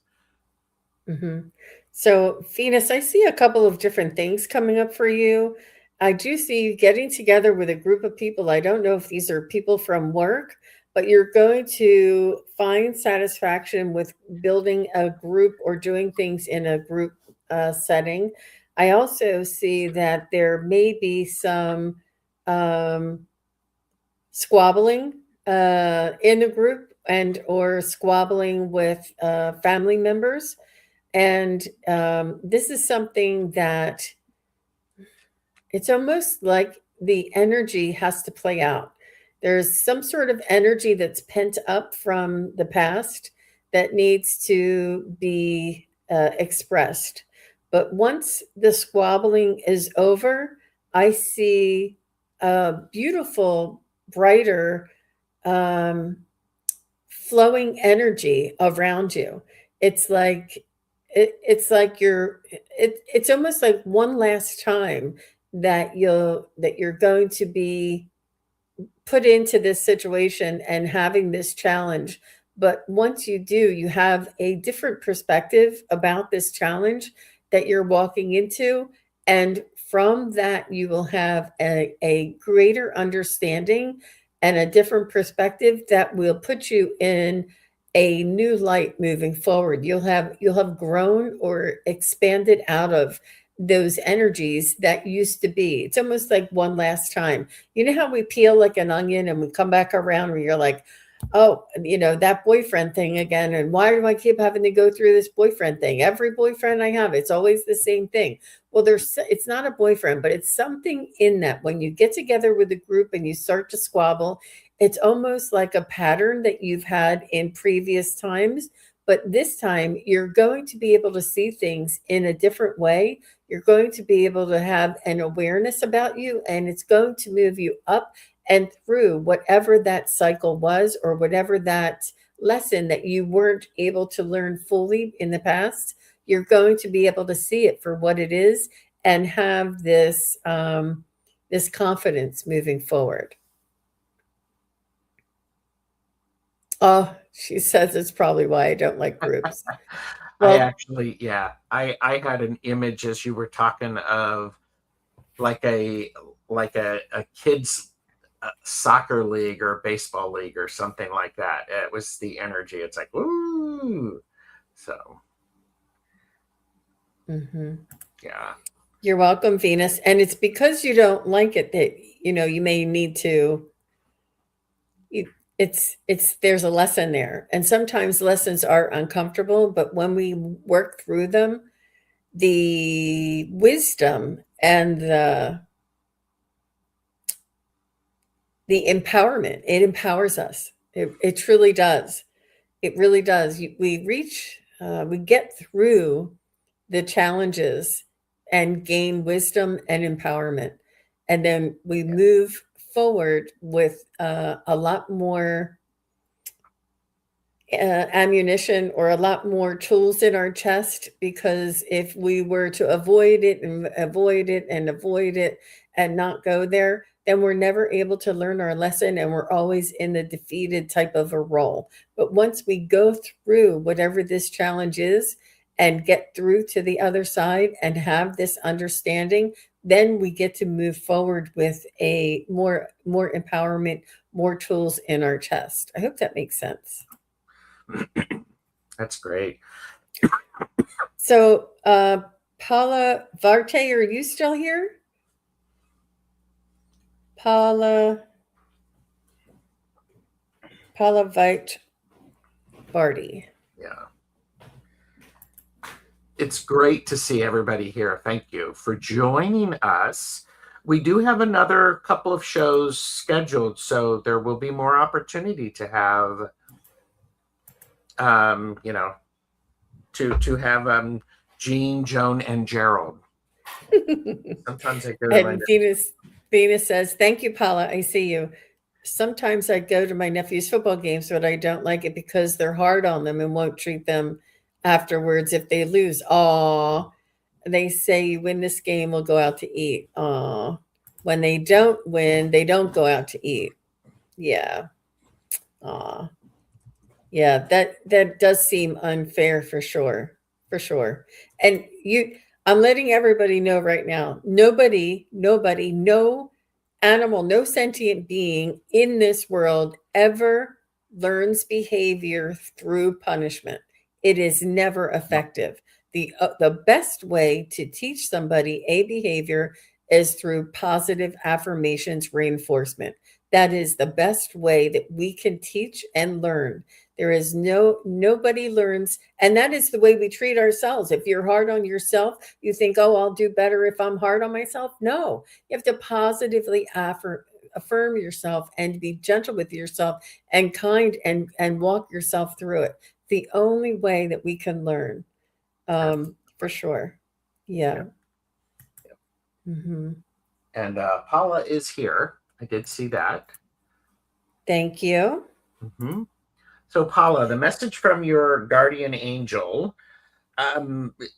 Mm-hmm. So, Venus, I see a couple of different things coming up for you. I do see you getting together with a group of people. I don't know if these are people from work, but you're going to find satisfaction with building a group or doing things in a group setting. I also see that there may be some squabbling in a group and or squabbling with family members. And this is something that it's almost like the energy has to play out. There's some sort of energy that's pent up from the past that needs to be expressed. But once the squabbling is over, I see a beautiful, brighter flowing energy around you. It's like it's like it's almost like one last time that you're going to be put into this situation and having this challenge. But once you do, you have a different perspective about this challenge that you're walking into. And from that, you will have a greater understanding and a different perspective that will put you in a new light moving forward. You'll have grown or expanded out of those energies that used to be. It's almost like one last time. You know how we peel like an onion and we come back around and you're like, oh, that boyfriend thing again. And why do I keep having to go through this boyfriend thing? Every boyfriend I have, it's always the same thing. Well, it's not a boyfriend, but it's something in that when you get together with a group and you start to squabble, it's almost like a pattern that you've had in previous times. But this time you're going to be able to see things in a different way. You're going to be able to have an awareness about you, and it's going to move you up and through whatever that cycle was or whatever that lesson that you weren't able to learn fully in the past. You're going to be able to see it for what it is and have this confidence moving forward. Oh, she says it's probably why I don't like groups. I actually, I had an image as you were talking of like a kids soccer league or baseball league or something like that. It was the energy. It's like, woo. So, yeah. You're welcome, Venus. And it's because you don't like it that, you may need to, there's a lesson there. And sometimes lessons are uncomfortable, but when we work through them, the wisdom and the empowerment, it empowers us. It truly does. It really does. We get through the challenges and gain wisdom and empowerment. And then we move forward with a lot more ammunition or a lot more tools in our chest, because if we were to avoid it and avoid it and avoid it and not go there, then we're never able to learn our lesson and we're always in the defeated type of a role. But once we go through whatever this challenge is and get through to the other side and have this understanding, then we get to move forward with a more empowerment, more tools in our chest. I hope that makes sense. That's great. So, Paula Varte, are you still here? Paula Vite Barty. Yeah. It's great to see everybody here. Thank you for joining us. We do have another couple of shows scheduled, so there will be more opportunity to have to have Jean, Joan, and Gerald. Sometimes I go to and Venus says, thank you, Paula. I see you. Sometimes I go to my nephew's football games, but I don't like it because they're hard on them and won't treat them afterwards if they lose. Aw. They say you win this game, we'll go out to eat. Aw. When they don't win, they don't go out to eat. Yeah. Aw. Yeah, that does seem unfair for sure. For sure. And I'm letting everybody know right now, nobody, no animal, no sentient being in this world ever learns behavior through punishment. It is never effective. The best way to teach somebody a behavior is through positive affirmations reinforcement. That is the best way that we can teach and learn. There is nobody learns. And that is the way we treat ourselves. If you're hard on yourself, you think, oh, I'll do better if I'm hard on myself. No, you have to positively affirm yourself and be gentle with yourself and kind and walk yourself through it. The only way that we can learn, for sure. Yeah. And Paula is here. I did see that. Thank you. Mm-hmm. So, Paula, the message from your guardian angel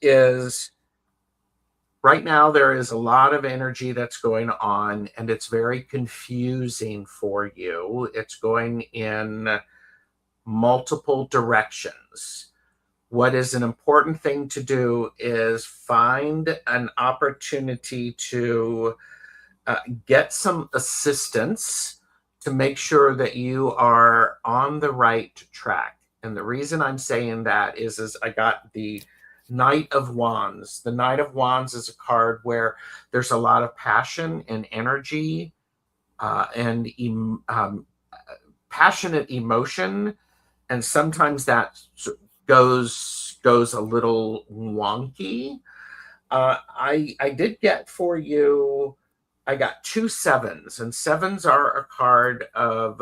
is right now there is a lot of energy that's going on, and it's very confusing for you. It's going in multiple directions. What is an important thing to do is find an opportunity to get some assistance to make sure that you are on the right track. And the reason I'm saying that is I got the Knight of Wands. The Knight of Wands is a card where there's a lot of passion and energy and passionate emotion, and sometimes that goes a little wonky. I did get for you. I got 2 sevens, and sevens are a card of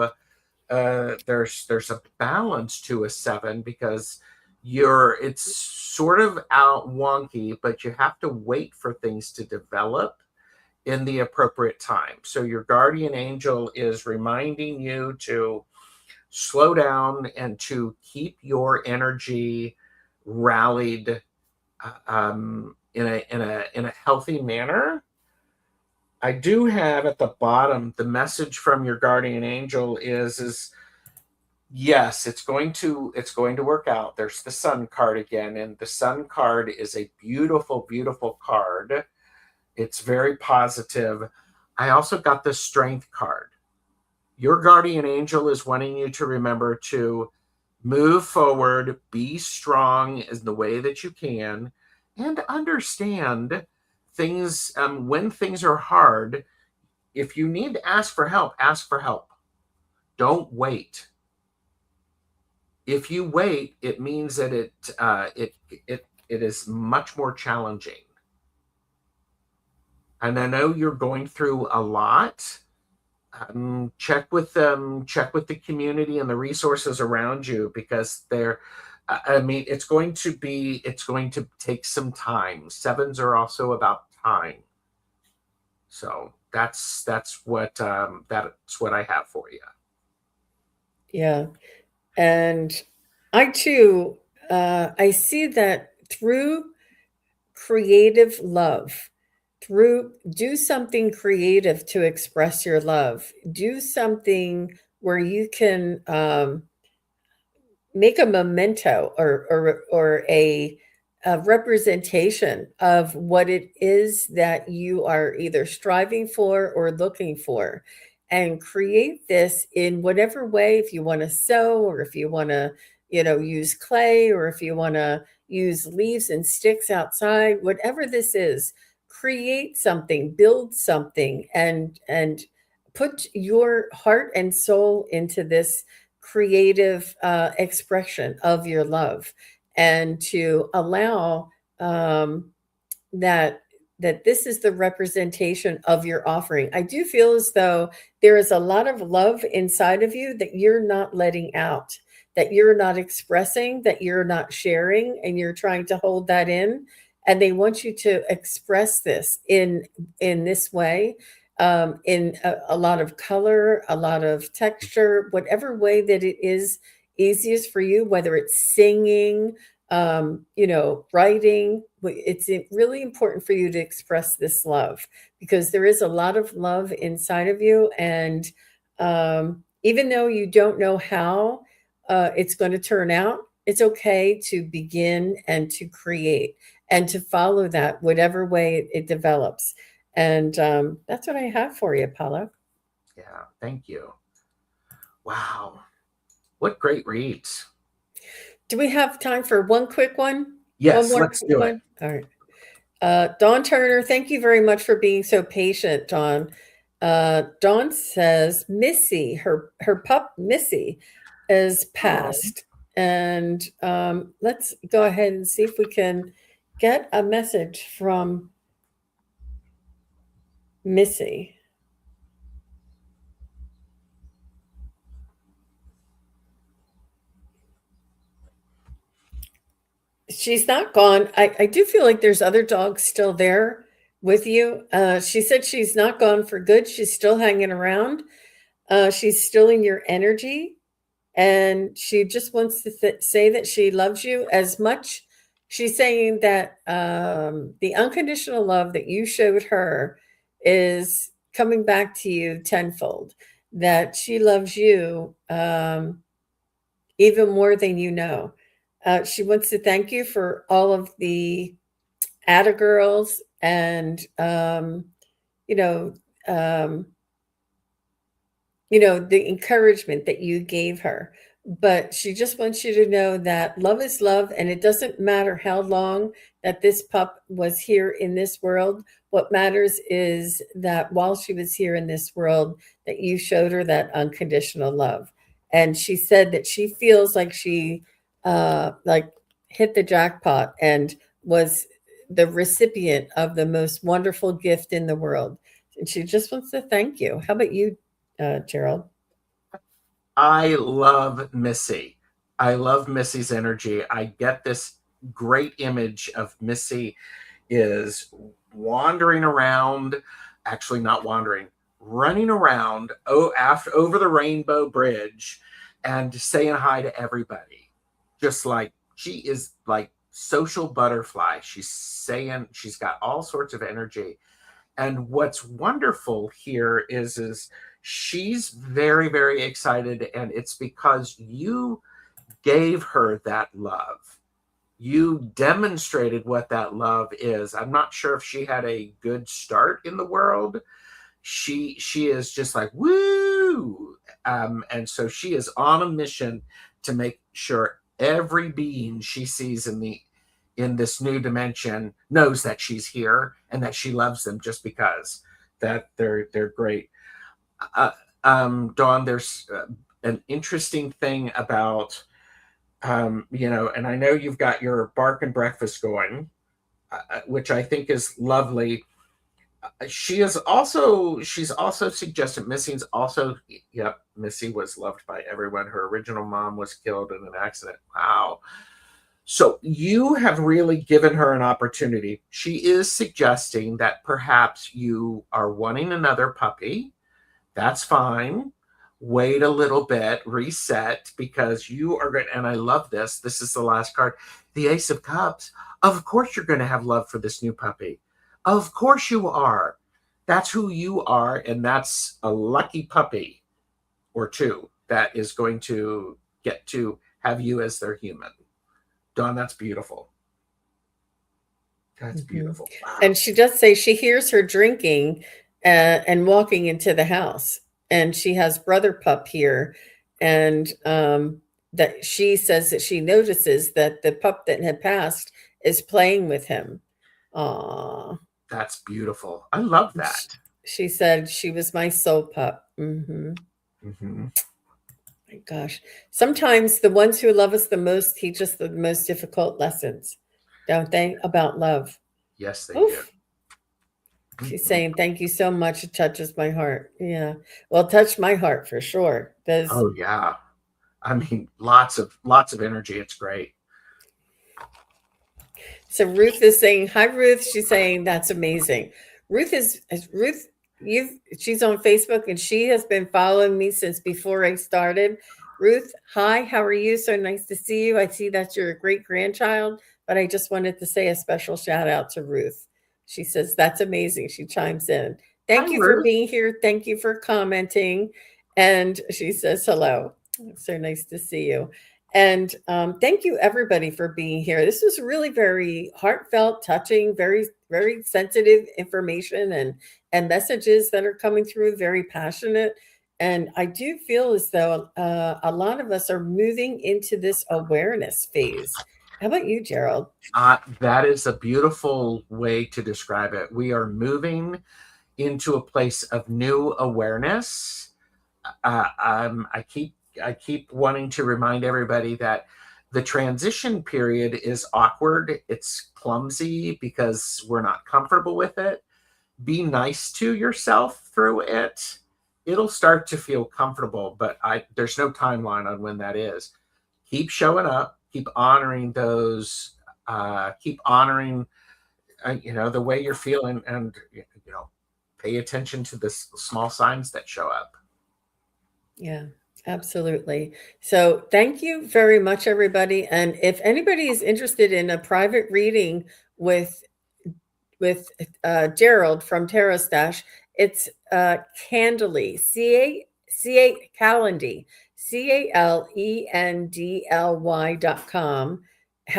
there's a balance to a 7 because it's sort of out wonky, but you have to wait for things to develop in the appropriate time. So your guardian angel is reminding you to slow down and to keep your energy rallied in a healthy manner. I do have at the bottom the message from your guardian angel is yes, it's going to work out. There's the Sun card again, and the Sun card is a beautiful, beautiful card. It's very positive. I also got the Strength card. Your guardian angel is wanting you to remember to move forward, be strong in the way that you can, and understand things when things are hard. If you need to ask for help, ask for help. Don't wait. If you wait, it means that it is much more challenging. And I know you're going through a lot. Check with the community and the resources around you, because it's going to take some time. Sevens are also about time. So that's what I have for you. Yeah. And I too, I see that through creative love, do something creative to express your love. Do something where you can make a memento or a representation of what it is that you are either striving for or looking for, and create this in whatever way. If you want to sew, or if you want to use clay, or if you want to use leaves and sticks outside, whatever this is, create something, build something, and put your heart and soul into this creative expression of your love, and to allow that this is the representation of your offering. I do feel as though there is a lot of love inside of you that you're not letting out, that you're not expressing, that you're not sharing, and you're trying to hold that in. And they want you to express this in this way, in a lot of color, a lot of texture, whatever way that it is easiest for you, whether it's singing, writing. It's really important for you to express this love, because there is a lot of love inside of you. And even though you don't know how it's going to turn out, it's okay to begin and to create and to follow that, whatever way it develops. And that's what I have for you, Paula. Yeah, thank you. Wow, what great reads. Do we have time for one quick one? Yes, One more let's quick do it. one? All right. Dawn Turner, thank you very much for being so patient, Dawn. Dawn says Missy, her pup Missy, is passed. And let's go ahead and see if we can get a message from Missy. She's not gone. I do feel like there's other dogs still there with you. She said she's not gone for good. She's still hanging around. She's stealing your energy, and she just wants to say that she loves you as much. She's saying that the unconditional love that you showed her is coming back to you tenfold. That she loves you even more than you know. She wants to thank you for all of the Atta girls and you know um, the encouragement that you gave her. But she just wants you to know that love is love, and it doesn't matter how long that this pup was here in this world. What matters is that while she was here in this world, that you showed her that unconditional love. And she said that she feels like she like hit the jackpot and was the recipient of the most wonderful gift in the world. And she just wants to thank you. How about you, Gerald? I love Missy. I love Missy's energy. I get this great image of Missy is wandering around, actually not wandering, running around after over the Rainbow Bridge and saying hi to everybody. Just like she is like social butterfly. She's got all sorts of energy. And what's wonderful here is she's very, very excited, and it's because you gave her that love. You demonstrated what that love is. I'm not sure if she had a good start in the world. She is just like woo, and so she is on a mission to make sure every being she sees in this new dimension knows that she's here and that she loves them just because that they're great. Dawn, there's an interesting thing about and I know you've got your bark and breakfast going, which I think is lovely. She's also suggested Missy's also, yep, Missy was loved by everyone. Her original mom was killed in an accident. Wow. So you have really given her an opportunity. She is suggesting that perhaps you are wanting another puppy. That's fine. Wait a little bit, reset, because you are going, and I love this. This is the last card, the Ace of Cups. Of course, you're going to have love for this new puppy. Of course, you are. That's who you are, and that's a lucky puppy or two that is going to get to have you as their human. Dawn, that's beautiful. That's beautiful. Wow. And she does say she hears her drinking and walking into the house. And she has brother pup here. And that she says that she notices that the pup that had passed is playing with him. Aww. That's beautiful. I love that. She said she was my soul pup. Mm-hmm. My gosh. Sometimes the ones who love us the most teach us the most difficult lessons, don't they? About love. Yes, they do. She's saying, thank you so much. It touches my heart. Yeah. Well, it touched my heart for sure. Oh, yeah. I mean, lots of energy. It's great. So Ruth is saying, hi, Ruth. She's saying, that's amazing. Ruth, she's on Facebook and she has been following me since before I started. Ruth, hi, how are you? So nice to see you. I see that you're a great grandchild, but I just wanted to say a special shout out to Ruth. She says, that's amazing. She chimes in. Thank you for being here. Thank you for commenting. And she says, hello. It's so nice to see you. And thank you, everybody, for being here. This was really very heartfelt, touching, very, very sensitive information and messages that are coming through, very passionate. And I do feel as though a lot of us are moving into this awareness phase. How about you, Gerald? That is a beautiful way to describe it. We are moving into a place of new awareness. I keep wanting to remind everybody that the transition period is awkward. It's clumsy because we're not comfortable with it. Be nice to yourself through it. It'll start to feel comfortable, but there's no timeline on when that is. Keep showing up. Keep honoring those. Keep honoring, the way you're feeling, and pay attention to the small signs that show up. Yeah, absolutely. So thank you very much, everybody. And if anybody is interested in a private reading with Gerald from TarotStache, it's Candly, Calendy, CALENDLY.com /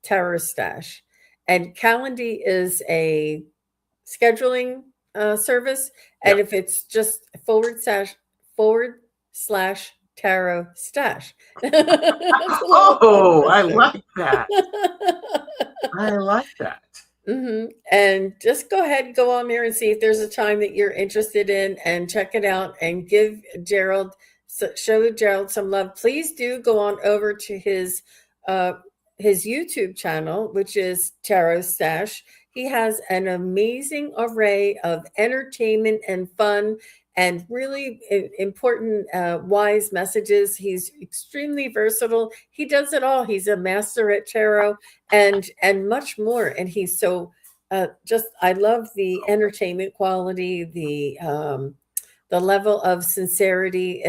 TarotStache. And Calendy is a scheduling service. And Yeah. if it's just / tarot stash. That's a little tongue Oh, I twister. like that. I like that. And just go ahead and go on there and see if there's a time that you're interested in, and check it out and give Gerald, show Gerald some love. Please do go on over to uh, his YouTube channel, which is TarotStache. He has an amazing array of entertainment and fun and really important, wise messages. He's extremely versatile. He does it all. He's a master at tarot and much more. And he's so just I love the entertainment quality, the level of sincerity.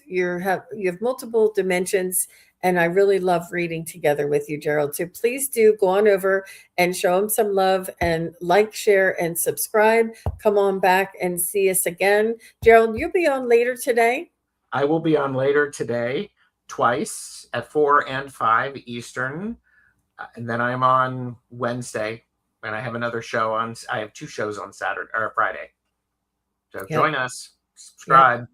You have multiple dimensions, and I really love reading together with you, Gerald. So please do go on over and show him some love, and like, share, and subscribe. Come on back and see us again. Gerald, you'll be on later today. I will be on later today, twice at 4 and 5 Eastern. And then I'm on Wednesday, and I have another show on. I have 2 shows on Saturday or Friday. So join us, subscribe.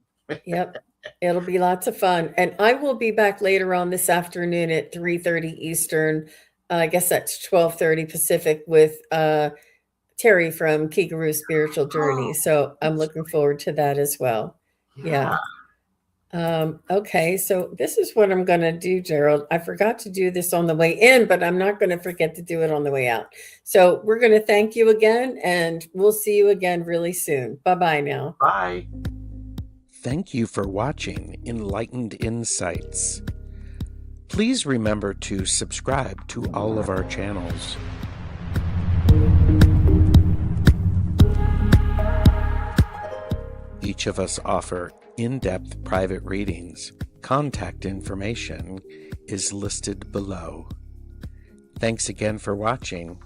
Yep. It'll be lots of fun. And I will be back later on this afternoon at 3:30 Eastern. I guess that's 12:30 Pacific with Terry from Kikaroo Spiritual Journey. So I'm looking forward to that as well. Yeah. Okay, so this is what I'm going to do, Gerald. I forgot to do this on the way in, but I'm not going to forget to do it on the way out. So we're going to thank you again, and we'll see you again really soon. Bye-bye now. Bye. Thank you for watching Enlightened Insights. Please remember to subscribe to all of our channels. Each of us offer in-depth private readings. Contact information is listed below. Thanks again for watching.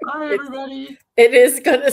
Bye, everybody. It is going to